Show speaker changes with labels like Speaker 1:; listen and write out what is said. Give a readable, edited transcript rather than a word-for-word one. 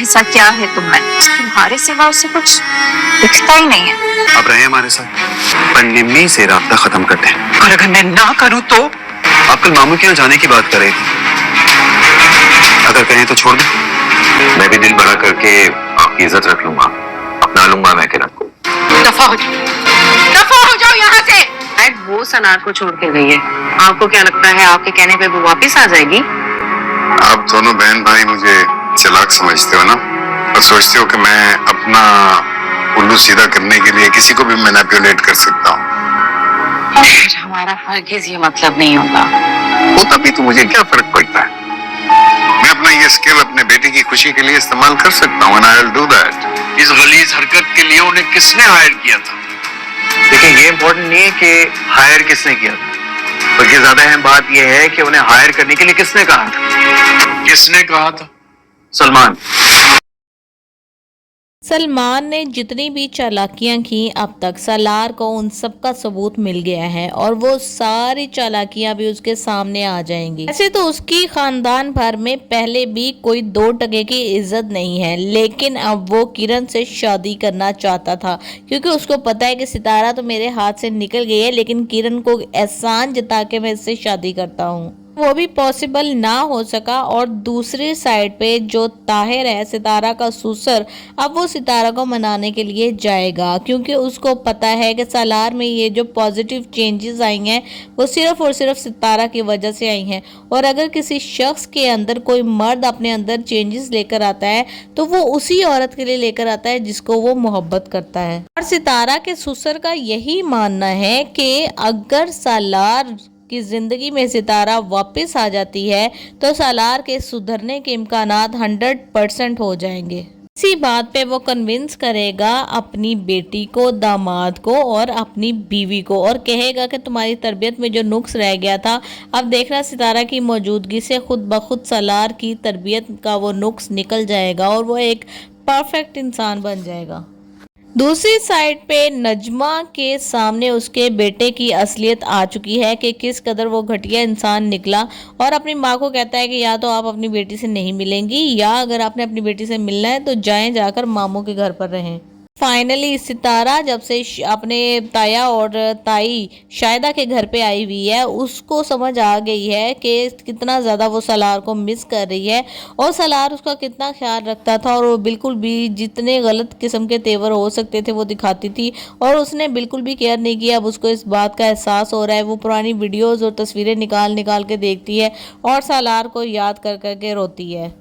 Speaker 1: ऐसा क्या है तुम में, तुम्हारे सिवा उसे कुछ दिखता ही नहीं है।
Speaker 2: अब रहे हमारे साथ, पर निम्मी से राब्ता खत्म करते हैं।
Speaker 3: और अगर मैं ना करूं तो?
Speaker 2: आप कल मामू के यहाँ जाने की बात कर रही थी, अगर कहें तो छोड़ दो।
Speaker 4: मैं भी दिल बड़ा करके आपकी इज्जत रख लूंगा, अपना लूंगा मैं किरण को।
Speaker 3: दफा हो जाओ यहाँ से।
Speaker 5: वो सनार को छोड़ के गई है, आपको क्या लगता है आपके कहने पे वो वापस आ जाएगी?
Speaker 6: आप दोनों बहन भाई मुझे चालाक समझते हो ना, और सोचते हो कि मैं अपना उल्लू सीधा करने के लिए किसी को भी मैनिपुलेट कर सकता हूँ।
Speaker 5: हमारा हरगिज ये मतलब नहीं होता।
Speaker 6: होता भी तो मुझे क्या फर्क पड़ता है, मैं अपना ये स्किल अपने बेटे की खुशी के लिए इस्तेमाल कर सकता हूँ, and I'll do that।
Speaker 2: इस गलीज हरकत के लिए उन्हें किसने हायर किया था? देखिए, ये इम्पोर्टेंट नहीं है कि हायर किसने किया था, बल्कि ज्यादा अहम बात यह है कि उन्हें हायर करने के लिए किसने कहा था। किसने कहा था? सलमान।
Speaker 7: सलमान ने जितनी भी चालाकियां की अब तक, सालार को उन सब का सबूत मिल गया है और वो सारी चालाकियां भी उसके सामने आ जाएंगी। ऐसे तो उसकी खानदान भर में पहले भी कोई 2 टके की इज्जत नहीं है, लेकिन अब वो किरण से शादी करना चाहता था, क्योंकि उसको पता है कि सितारा तो मेरे हाथ से निकल गई है, लेकिन किरण को एहसान जता के मैं इससे शादी करता हूँ। वो भी पॉसिबल ना हो सका। और दूसरी साइड पे जो ताहिर है, सितारा का ससुर, अब वो सितारा को मनाने के लिए जाएगा, क्योंकि उसको पता है कि सालार में ये जो पॉजिटिव चेंजेस आई हैं वो सिर्फ और सिर्फ सितारा की वजह से आई हैं। और अगर किसी शख्स के अंदर कोई मर्द अपने अंदर चेंजेस लेकर आता है तो वो उसी औरत के लिए लेकर आता है जिसको वो मोहब्बत करता है। और सितारा के ससुर का यही मानना है कि अगर सालार की जिंदगी में सितारा वापस आ जाती है तो सालार के सुधरने के इम्कानात 100% हो जाएंगे। इसी बात पे वो कन्विंस करेगा अपनी बेटी को, दामाद को और अपनी बीवी को, और कहेगा कि तुम्हारी तरबियत में जो नुक्स रह गया था, अब देखना सितारा की मौजूदगी से खुद ब खुद सालार की तरबियत का वो नुक्स निकल जाएगा और वो एक परफेक्ट इंसान बन जाएगा। दूसरी साइड पे नजमा के सामने उसके बेटे की असलियत आ चुकी है कि किस कदर वो घटिया इंसान निकला, और अपनी माँ को कहता है कि या तो आप अपनी बेटी से नहीं मिलेंगी, या अगर आपने अपनी बेटी से मिलना है तो जाएं, जाकर मामू के घर पर रहें। फाइनली सितारा जब से अपने ताया और ताई शायदा के घर पे आई हुई है, उसको समझ आ गई है कि कितना ज़्यादा वो सालार को मिस कर रही है और सालार उसका कितना ख्याल रखता था, और वो बिल्कुल भी जितने गलत किस्म के तेवर हो सकते थे वो दिखाती थी और उसने बिल्कुल भी केयर नहीं किया। अब उसको इस बात का एहसास हो रहा है। वो पुरानी वीडियोज़ और तस्वीरें निकाल निकाल के देखती है और सालार को याद कर कर के रोती है।